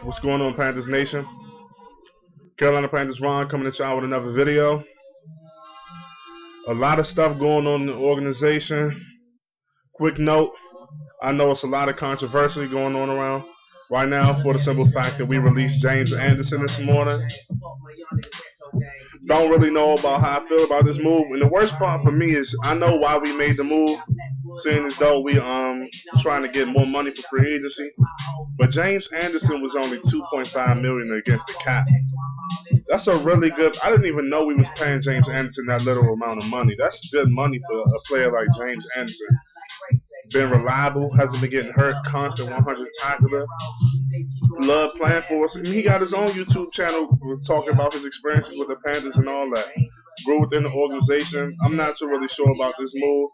What's going on, Panthers Nation? Carolina Panthers Ron coming at y'all with another video. A lot of stuff going on in the organization. Quick note, I know it's a lot of controversy going on around right now for the simple fact that we released James Anderson this morning. Don't really know about how I feel about this move. And the worst part for me is I know why we made the move, seeing as though we trying to get more money for free agency. But James Anderson was only $2.5 million against the cap. That's a really good. I didn't even know we was paying James Anderson that little amount of money. That's good money for a player like James Anderson. Been reliable, hasn't been getting hurt, constant 100 tackler. Love playing for us. I mean, he got his own YouTube channel talking about his experiences with the Panthers and all that. Grew within the organization. I'm not so really sure about this move.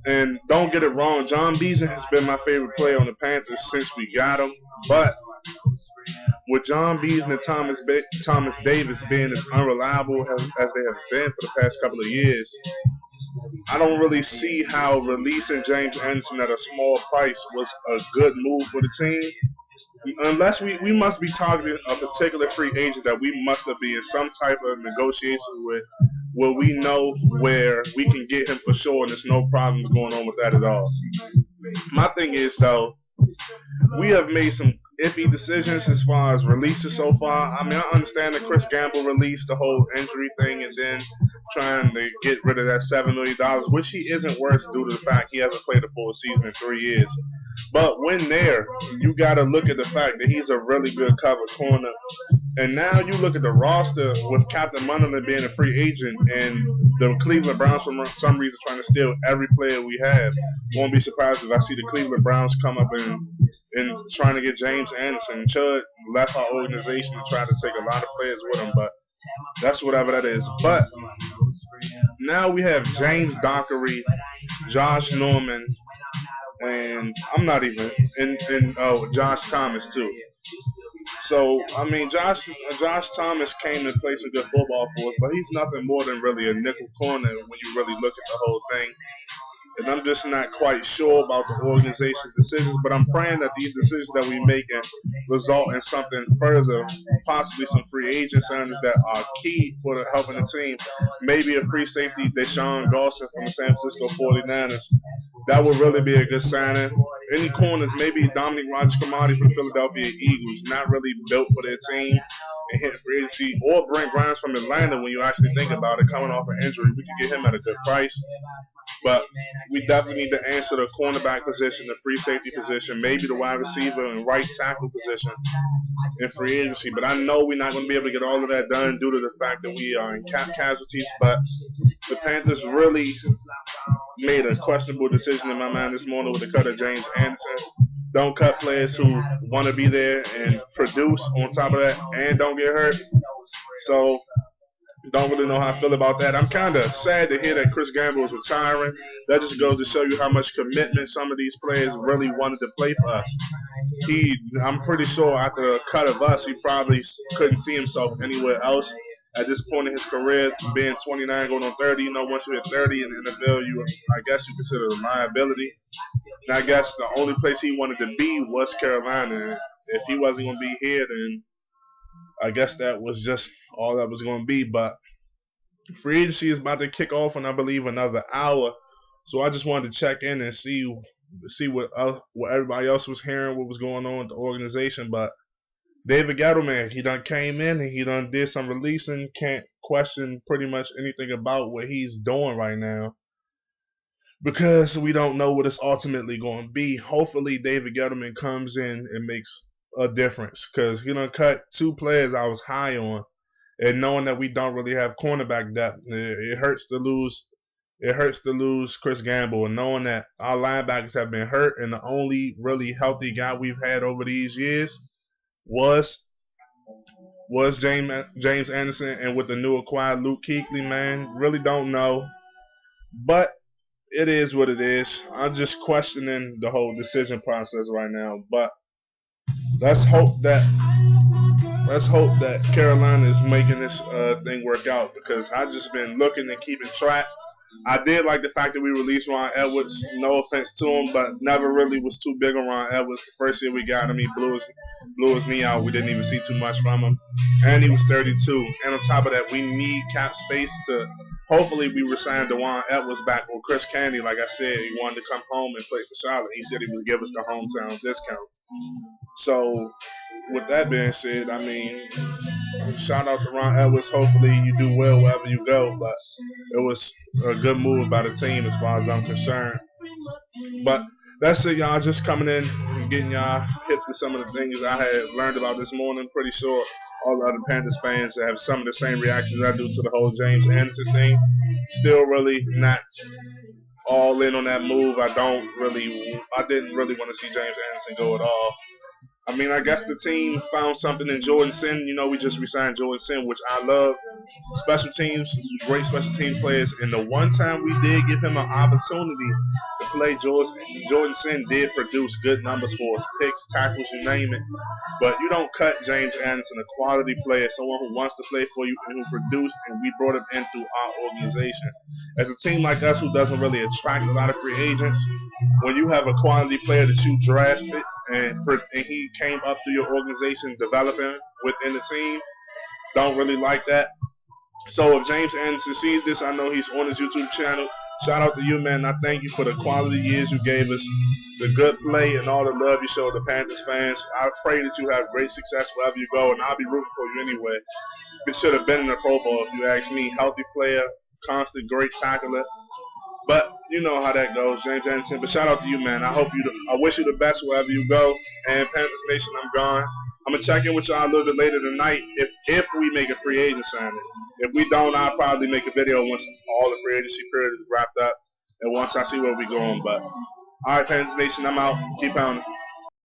And don't get it wrong, John Beason has been my favorite player on the Panthers since we got him. But with John Beason and Thomas Davis being as unreliable as they have been for the past couple of years, I don't really see how releasing James Anderson at a small price was a good move for the team. Unless we must be targeting a particular free agent that we must be in some type of negotiation with, where we know where we can get him for sure and there's no problems going on with that at all. My thing is, though, we have made some iffy decisions as far as releases so far. I mean, I understand that Chris Gamble released the whole injury thing and then trying to get rid of that $7 million, which he isn't worth due to the fact he hasn't played a full season in 3 years. But when there, you got to look at the fact that he's a really good cover corner. And now you look at the roster with Captain Munnerlyn being a free agent and the Cleveland Browns for some reason trying to steal every player we have. Won't be surprised if I see the Cleveland Browns come up and trying to get James Anderson. Chud left our organization and tried to take a lot of players with him, but that's whatever that is. But now we have James Dockery, Josh Norman, and I'm not even Josh Thomas too. So I mean, Josh Thomas came and played some good football for us, but he's nothing more than really a nickel corner when you really look at the whole thing. And I'm just not quite sure about the organization's decisions, but I'm praying that these decisions that we make and result in something further, possibly some free agent signings that are key for helping the team. Maybe a free safety, Deshaun Dawson from the San Francisco 49ers. That would really be a good signing. Any corners, maybe Dominic Rodgers-Cromartie from the Philadelphia Eagles, not really built for their team and hit free agency, or Brent Grimes from Atlanta. When you actually think about it, coming off an injury, we could get him at a good price. But we definitely need to answer the cornerback position, the free safety position, maybe the wide receiver and right tackle position in free agency. But I know we're not going to be able to get all of that done due to the fact that we are in cap casualties. But the Panthers really made a questionable decision in my mind this morning with the cut of James Anderson. Don't cut players who want to be there and produce on top of that and don't get hurt. So don't really know how I feel about that. I'm kind of sad to hear that Chris Gamble is retiring. That just goes to show you how much commitment some of these players really wanted to play for us. I'm pretty sure after the cut of us, he probably couldn't see himself anywhere else at this point in his career, being 29 going on 30. You know, once you hit 30 in the NFL, I guess you consider it a liability. And I guess the only place he wanted to be was Carolina. If he wasn't going to be here, then I guess that was just all that was going to be. But free agency is about to kick off in, I believe, another hour. So I just wanted to check in and see what everybody else was hearing, what was going on with the organization. But David Gettleman, he done came in and he done did some releasing. Can't question pretty much anything about what he's doing right now, because we don't know what it's ultimately going to be. Hopefully David Gettleman comes in and makes a difference, because he done cut 2 players I was high on, and knowing that we don't really have cornerback depth, it hurts to lose. It hurts to lose Chris Gamble, and knowing that our linebackers have been hurt, and the only really healthy guy we've had over these years was James Anderson, and with the new acquired Luke Kuechly, man, really don't know. But it is what it is. I'm just questioning the whole decision process right now. But let's hope that Carolina is making this thing work out, because I've just been looking and keeping track I did like the fact that we released Ron Edwards. No offense to him, but never really was too big on Ron Edwards. The first year we got him, he blew his knee out. We didn't even see too much from him. And he was 32. And on top of that, we need cap space to hopefully we resign DeJuan Edwards back with Chris Candy. Like I said, he wanted to come home and play for Charlotte. He said he would give us the hometown discount. So with that being said, I mean, shout out to Ron Edwards. Hopefully you do well wherever you go. But it was a good move by the team as far as I'm concerned. But that's it, y'all. Just coming in and getting y'all hip to some of the things I had learned about this morning. Pretty sure all the other Panthers fans that have some of the same reactions I do to the whole James Anderson thing. Still really not all in on that move. I didn't really want to see James Anderson go at all. I mean, I guess the team found something in Jordan Sin. You know, we just re-signed Jordan Sin, which I love. Special teams, great special team players. And the one time we did give him an opportunity to play, Jordan Sin did produce good numbers for us. Picks, tackles, you name it. But you don't cut James Anderson, a quality player, someone who wants to play for you and who produced, and we brought him in through our organization. As a team like us who doesn't really attract a lot of free agents, when you have a quality player that you drafted, and he came up through your organization developing within the team, don't really like that. So if James Anderson sees this, I know he's on his YouTube channel. Shout out to you, man. I thank you for the quality years you gave us, the good play, and all the love you showed the Panthers fans. I pray that you have great success wherever you go, and I'll be rooting for you anyway. It should have been in the Pro Bowl if you ask me. Healthy player, constant, great tackler. But you know how that goes, James Anderson. But shout out to you, man. I wish you the best wherever you go. And Panthers Nation, I'm gone. I'm gonna check in with y'all a little bit later tonight if we make a free agent signing. If we don't, I'll probably make a video once all the free agency period is wrapped up and once I see where we're going. But all right, Panthers Nation, I'm out. Keep pounding.